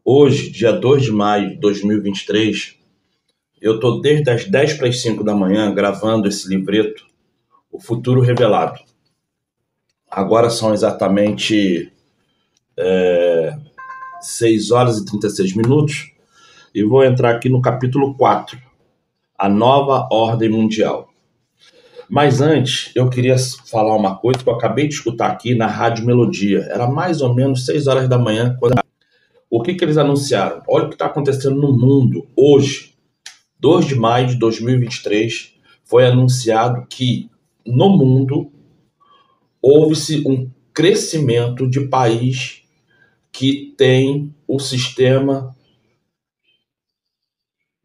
Hoje, dia 2 de maio de 2023, eu estou desde as 10 para as 5 da manhã gravando esse livreto, O Futuro Revelado. Agora são exatamente 6 horas e 36 minutos e vou entrar aqui no capítulo 4, A Nova Ordem Mundial. Mas antes, eu queria falar uma coisa que eu acabei de escutar aqui na Rádio Melodia. Era mais ou menos 6 horas da manhã. O que eles anunciaram? Olha o que está acontecendo no mundo hoje. 2 de maio de 2023, foi anunciado que no mundo houve-se um crescimento de país que tem o sistema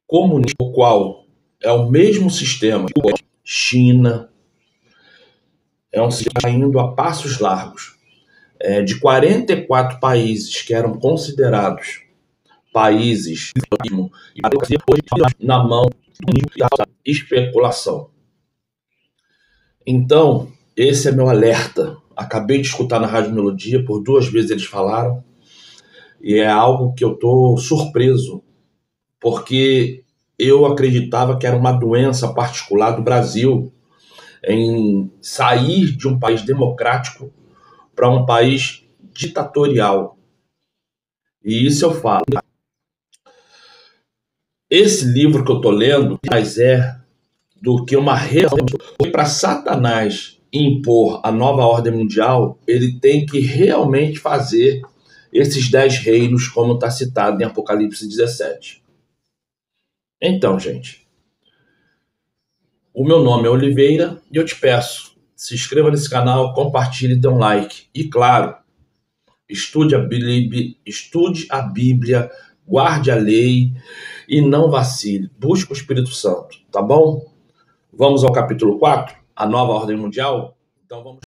comunista, o qual é o mesmo sistema que China, é um sistema indo a passos largos. De 44 países que eram considerados países na mão da especulação. Então, esse é meu alerta. Acabei de escutar na Rádio Melodia, por 2 vezes eles falaram, e é algo que eu estou surpreso, porque eu acreditava que era uma doença particular do Brasil em sair de um país democrático para um país ditatorial. E isso eu falo. Esse livro que eu estou lendo mais é do que uma reação. Para Satanás impor a nova ordem mundial, ele tem que realmente fazer esses 10 reinos, como está citado em Apocalipse 17. Então, gente, o meu nome é Oliveira e eu te peço, se inscreva nesse canal, compartilhe e dê um like. E claro, estude a Bíblia, guarde a lei e não vacile. Busque o Espírito Santo, tá bom? Vamos ao capítulo 4, a nova ordem mundial? Então vamos.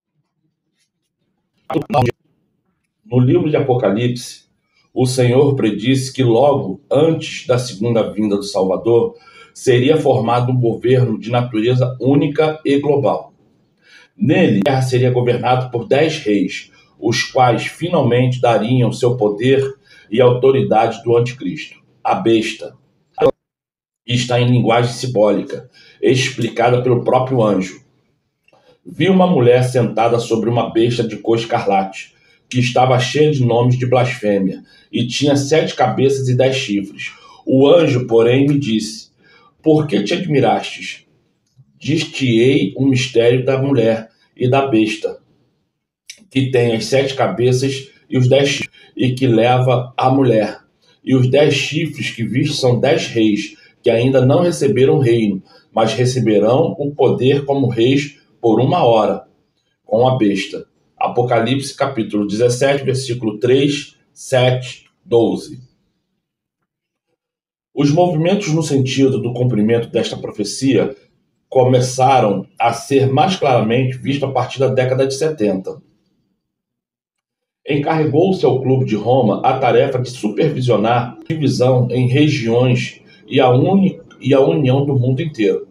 No livro de Apocalipse, o Senhor predisse que logo antes da segunda vinda do Salvador, seria formado um governo de natureza única e global. Nele, a terra seria governada por 10 reis, os quais finalmente dariam seu poder e autoridade do anticristo, a besta, que está em linguagem simbólica, explicada pelo próprio anjo. Vi uma mulher sentada sobre uma besta de cor escarlate, que estava cheia de nomes de blasfêmia, e tinha 7 cabeças e 10 chifres. O anjo, porém, me disse: por que te admirastes? Dir-te-ei o mistério da mulher e da besta, que tem as 7 cabeças e os 10 chifres, e que leva a mulher. E os 10 chifres que viste são 10 reis, que ainda não receberam reino, mas receberão o poder como reis por 1 hora, com a besta. Apocalipse capítulo 17, versículo 3, 7, 12. Os movimentos no sentido do cumprimento desta profecia começaram a ser mais claramente vistos a partir da década de 70. Encarregou-se ao Clube de Roma a tarefa de supervisionar a divisão em regiões e a união do mundo inteiro.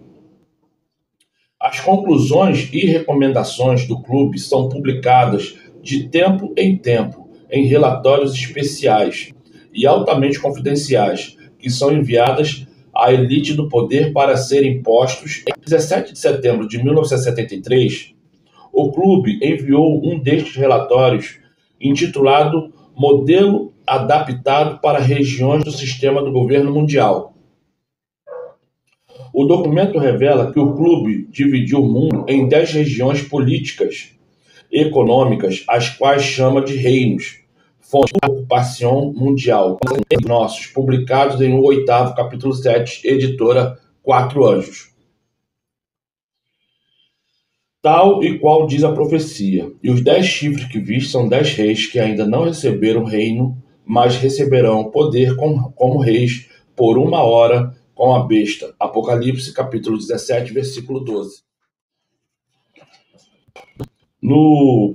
As conclusões e recomendações do clube são publicadas de tempo em tempo em relatórios especiais e altamente confidenciais, que são enviadas à elite do poder para serem postos. Em 17 de setembro de 1973, o clube enviou um destes relatórios intitulado Modelo Adaptado para Regiões do Sistema do Governo Mundial. O documento revela que o clube dividiu o mundo em 10 regiões políticas e econômicas, as quais chama de reinos, fonte da ocupação mundial, nossos, publicados em o 8º capítulo 7, editora 4 Anjos. Tal e qual diz a profecia, e os 10 chifres que viste são 10 reis que ainda não receberam reino, mas receberão poder como reis por 1 hora com a besta. Apocalipse capítulo 17, versículo 12. No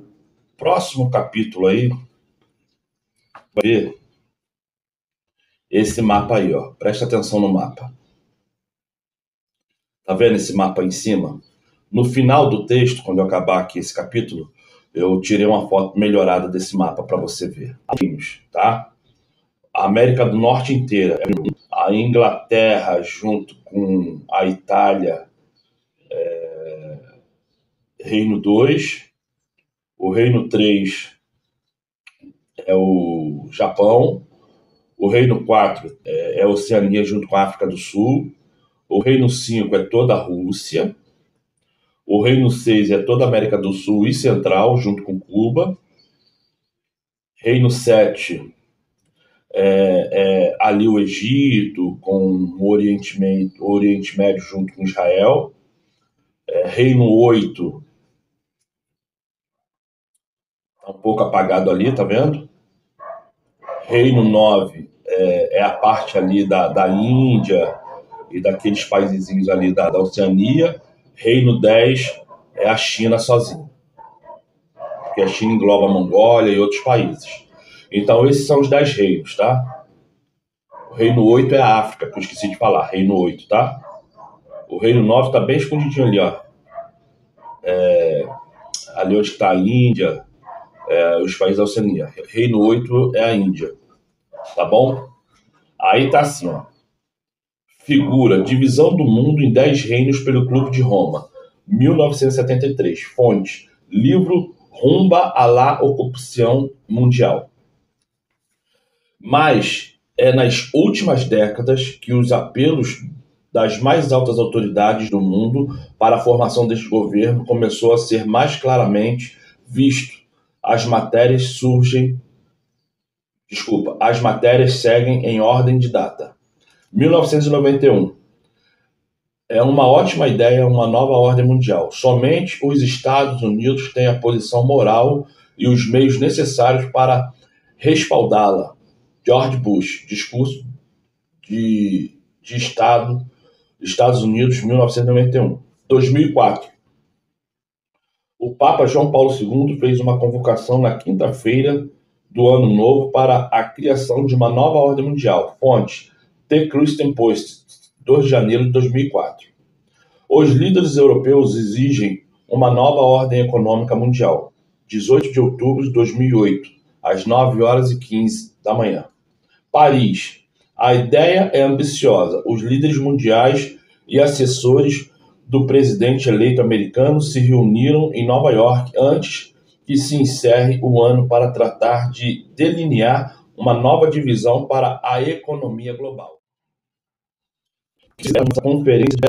próximo capítulo aí, vai ver esse mapa aí, ó. Presta atenção no mapa. Tá vendo esse mapa aí em cima? No final do texto, quando eu acabar aqui esse capítulo, Eu tirei uma foto melhorada desse mapa para você ver. Tá? A América do Norte inteira. A Inglaterra, junto com a Itália, Reino 2. O Reino 3 é o Japão. O Reino 4 é a Oceania, junto com a África do Sul. O Reino 5 é toda a Rússia. O Reino 6 é toda a América do Sul e Central, junto com Cuba. Reino 7 é ali o Egito, com o Oriente Médio junto com Israel. Reino 8 tá um pouco apagado ali, tá vendo? Reino 9 é a parte ali da Índia e daqueles paisezinhos ali da Oceania. Reino 10 é a China sozinha, porque a China engloba a Mongólia e outros países. Então, esses são os 10 reinos, tá? O Reino 8 é a África, que eu esqueci de falar. Reino 8, tá? O Reino 9 tá bem escondidinho ali, ó. Ali onde está a Índia, os países da Oceania. Reino 8 é a Índia, tá bom? Aí tá assim, ó. Figura: Divisão do Mundo em 10 Reinos pelo Clube de Roma, 1973. Fonte: livro Rumba à la Ocupação Mundial. Mas é nas últimas décadas que os apelos das mais altas autoridades do mundo para a formação deste governo começou a ser mais claramente visto. As matérias seguem em ordem de data. 1991. É uma ótima ideia uma nova ordem mundial. Somente os Estados Unidos têm a posição moral e os meios necessários para respaldá-la. George Bush, discurso de Estado, Estados Unidos, 1991. 2004. O Papa João Paulo II fez uma convocação na quinta-feira do Ano Novo para a criação de uma nova ordem mundial. Fonte: The Christian Post, 2 de janeiro de 2004. Os líderes europeus exigem uma nova ordem econômica mundial. 18 de outubro de 2008, às 9h15 da manhã. Paris. A ideia é ambiciosa. Os líderes mundiais e assessores do presidente eleito americano se reuniram em Nova York antes que se encerre o ano para tratar de delinear uma nova divisão para a economia global. Fizemos a conferência de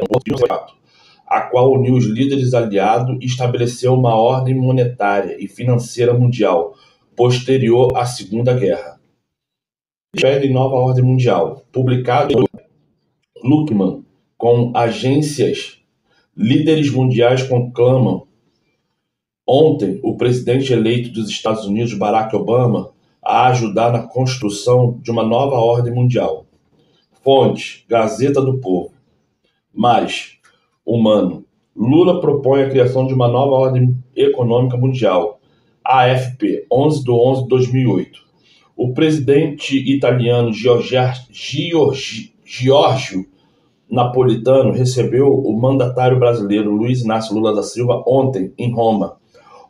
a qual uniu os líderes aliados e estabeleceu uma ordem monetária e financeira mundial posterior à Segunda Guerra. Pedem nova ordem mundial, publicado por Luckman, com agências. Líderes mundiais conclamam ontem o presidente eleito dos Estados Unidos, Barack Obama, a ajudar na construção de uma nova ordem mundial. Fonte: Gazeta do Povo. Mais humano. Lula propõe a criação de uma nova ordem econômica mundial. AFP, 11/11/2008. O presidente italiano Giorgio Napolitano recebeu o mandatário brasileiro Luiz Inácio Lula da Silva ontem em Roma.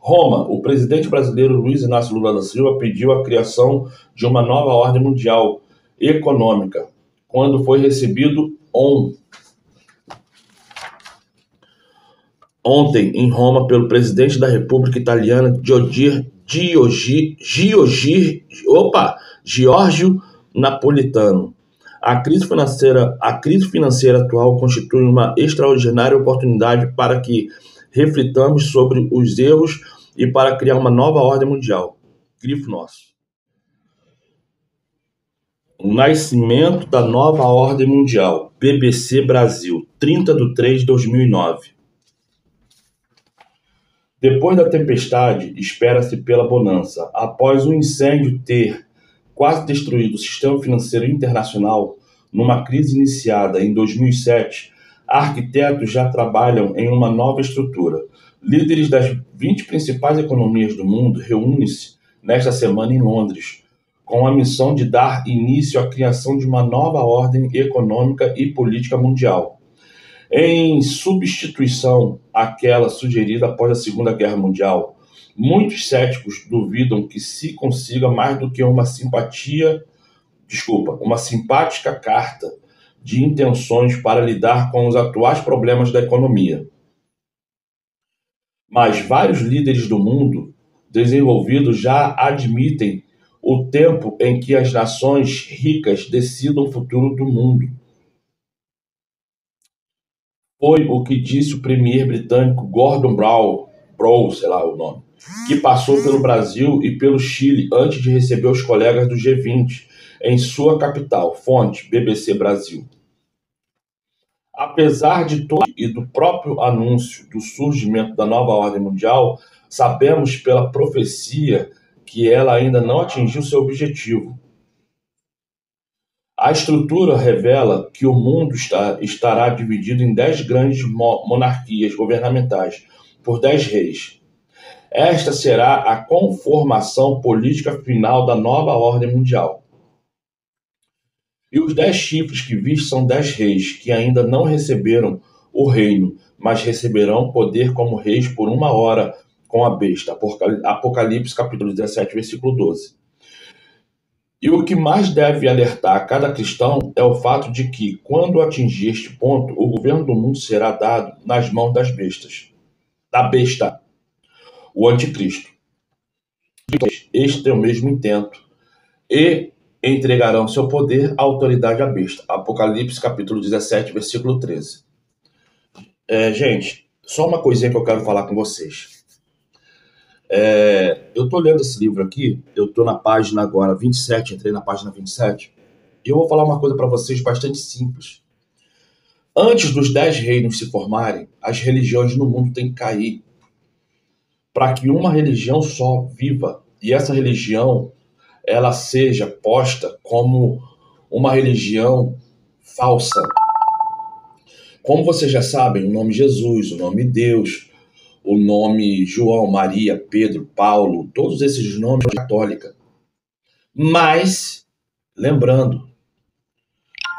O presidente brasileiro Luiz Inácio Lula da Silva pediu a criação de uma nova ordem mundial econômica, quando foi recebido ontem em Roma pelo presidente da República Italiana Giorgio Napolitano. A crise financeira atual constitui uma extraordinária oportunidade para que reflitamos sobre os erros e para criar uma nova ordem mundial. Grifo nosso. O nascimento da nova ordem mundial. BBC Brasil, 30/3/2009. Depois da tempestade, espera-se pela bonança. Após o incêndio ter quase destruído o sistema financeiro internacional, numa crise iniciada em 2007, arquitetos já trabalham em uma nova estrutura. Líderes das 20 principais economias do mundo reúnem-se nesta semana em Londres, com a missão de dar início à criação de uma nova ordem econômica e política mundial, em substituição àquela sugerida após a Segunda Guerra Mundial. Muitos céticos duvidam que se consiga mais do que uma simpática carta de intenções para lidar com os atuais problemas da economia. Mas vários líderes do mundo desenvolvido já admitem o tempo em que as nações ricas decidam o futuro do mundo. Foi o que disse o premier britânico Gordon Brown, sei lá o nome, que passou pelo Brasil e pelo Chile antes de receber os colegas do G20 em sua capital, fonte BBC Brasil. Apesar de todo e do próprio anúncio do surgimento da nova ordem mundial, sabemos pela profecia que ela ainda não atingiu seu objetivo. A estrutura revela que o mundo estará dividido em 10 grandes monarquias governamentais, por 10 reis. Esta será a conformação política final da nova ordem mundial. E os 10 chifres que viste são 10 reis, que ainda não receberam o reino, mas receberão poder como reis por 1 hora com a besta. Apocalipse capítulo 17, versículo 12. E o que mais deve alertar cada cristão é o fato de que, quando atingir este ponto, o governo do mundo será dado nas mãos da besta, o anticristo. Este tem o mesmo intento e entregarão seu poder à autoridade à besta. Apocalipse capítulo 17, versículo 13. Gente, só uma coisinha que eu quero falar com vocês. Eu estou lendo esse livro aqui, eu estou na página agora 27, entrei na página 27, e eu vou falar uma coisa para vocês bastante simples. Antes dos 10 reinos se formarem, as religiões no mundo têm que cair, para que uma religião só viva, e essa religião ela seja posta como uma religião falsa. Como vocês já sabem, o nome Jesus, o nome Deus, o nome João, Maria, Pedro, Paulo, todos esses nomes católica. Mas, lembrando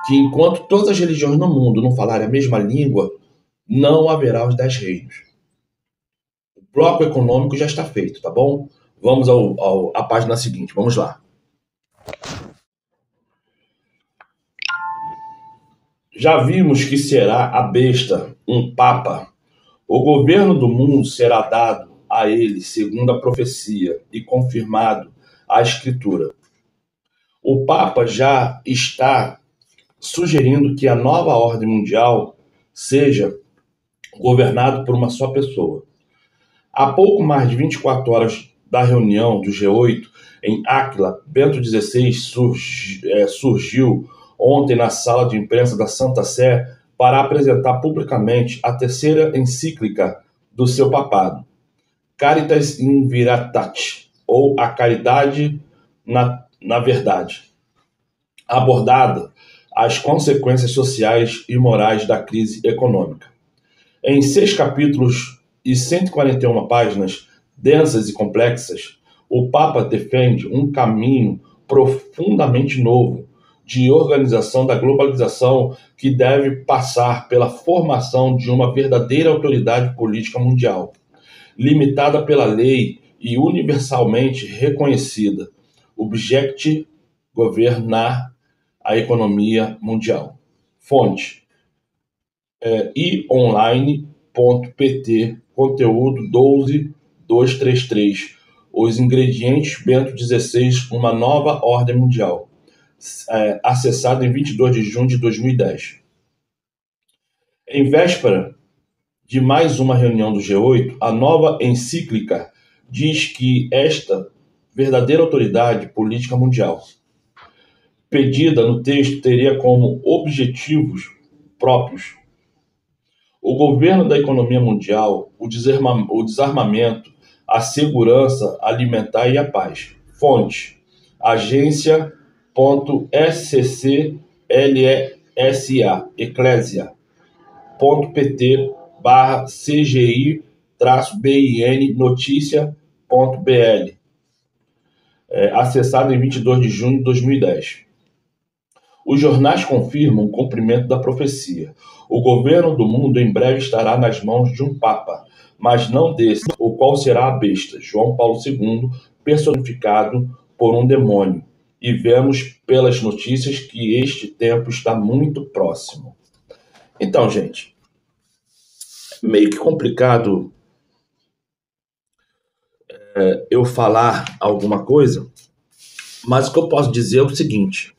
que enquanto todas as religiões no mundo não falarem a mesma língua, não haverá os 10 reinos. O bloco econômico já está feito, tá bom? Vamos à página seguinte, vamos lá. Já vimos que será a besta, um papa. O governo do mundo será dado a ele segundo a profecia e confirmado a escritura. O Papa já está sugerindo que a nova ordem mundial seja governada por uma só pessoa. Há pouco mais de 24 horas da reunião do G8 em Áquila, Bento XVI surgiu ontem na sala de imprensa da Santa Sé para apresentar publicamente a terceira encíclica do seu papado, Caritas in Veritate, ou A Caridade na Verdade, abordada as consequências sociais e morais da crise econômica. Em 6 capítulos e 141 páginas densas e complexas, o Papa defende um caminho profundamente novo de organização da globalização que deve passar pela formação de uma verdadeira autoridade política mundial, limitada pela lei e universalmente reconhecida, objecte governar a economia mundial. Fonte: ionline.pt, conteúdo 12233. Os ingredientes Bento XVI, uma nova ordem mundial. Acessado em 22 de junho de 2010. Em véspera de mais uma reunião do G8, a nova encíclica diz que esta verdadeira autoridade política mundial, pedida no texto, teria como objetivos próprios o governo da economia mundial, o desarmamento, a segurança alimentar e a paz. Fonte: agência.scclsa, eclesia.pt/cgi-bin notícia.br. Acessado em 22 de junho de 2010. Os jornais confirmam o cumprimento da profecia. O governo do mundo em breve estará nas mãos de um papa, mas não desse, o qual será a besta, João Paulo II, personificado por um demônio. E vemos pelas notícias que este tempo está muito próximo. Então, gente, é meio que complicado eu falar alguma coisa, mas o que eu posso dizer é o seguinte: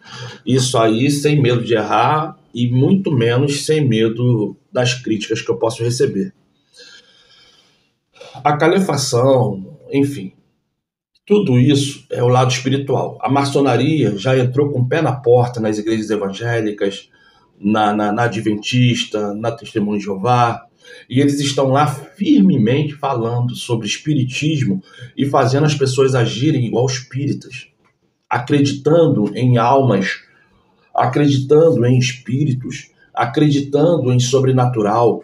isso aí sem medo de errar e muito menos sem medo das críticas que eu posso receber. A calefação, enfim, tudo isso é o lado espiritual. A maçonaria já entrou com o pé na porta nas igrejas evangélicas, na Adventista, na Testemunho de Jeová, e eles estão lá firmemente falando sobre espiritismo e fazendo as pessoas agirem igual espíritas, acreditando em almas, acreditando em espíritos, acreditando em sobrenatural.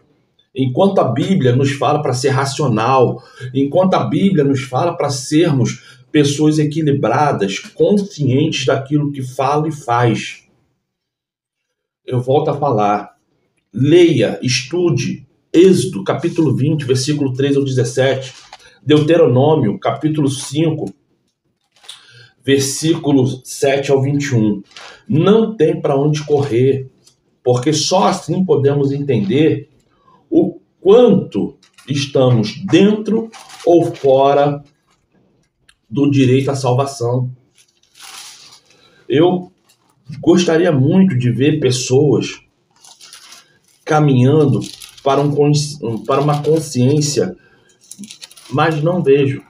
Enquanto a Bíblia nos fala para ser racional, enquanto a Bíblia nos fala para sermos pessoas equilibradas, conscientes daquilo que fala e faz. Eu volto a falar. Leia, estude Êxodo, capítulo 20, versículo 3 ao 17. Deuteronômio, capítulo 5, versículo 7 ao 21. Não tem para onde correr, porque só assim podemos entender o quanto estamos dentro ou fora do direito à salvação. Eu gostaria muito de ver pessoas caminhando para uma consciência, mas não vejo.